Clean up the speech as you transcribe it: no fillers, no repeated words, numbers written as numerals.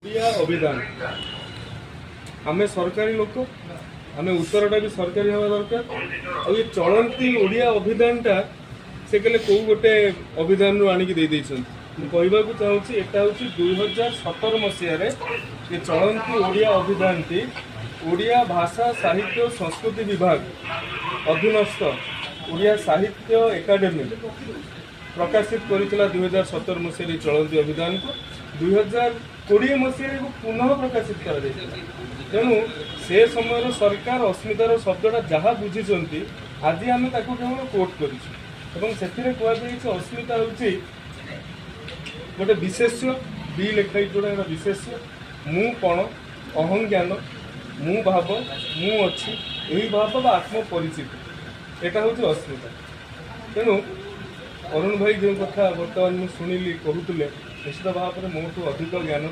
ओडिया अभिधान आम सरकारी लोक आम उत्तरटा भी सरकारी हवा दरकार और ये चलती ओडिया अभिधानटा से कहले कौ गोटे अभिधान आणिक कहवा चाहूँगी एटा हूँ 2017 मसीह ये चलती ओडिया अभिधान टी ओडिया भाषा साहित्य संस्कृति विभाग अधीनस्थ ओडिया साहित्य एकाडेमी प्रकाशित करथिला 2017 मसीह चलती अभिधान को 2020 मसीह पुनः प्रकाशित कर तेणु से समय सरकार अस्मितार शब्दटा जहाँ बुझी आज आम केवल कोट कर अस्मिता हूँ गोटे विशेष्य बी लेखाई जोड़ा विशेष्य मु कौन अहं ज्ञान मु भाव मु अच्छी यही भाव बा आत्म परिचित यहाँ हूँ अस्मिता तेणु अरुण भाई जो कथा बर्तमान मुझे शुणिली कहते निश्चित भाव में मोठू अधिक ज्ञान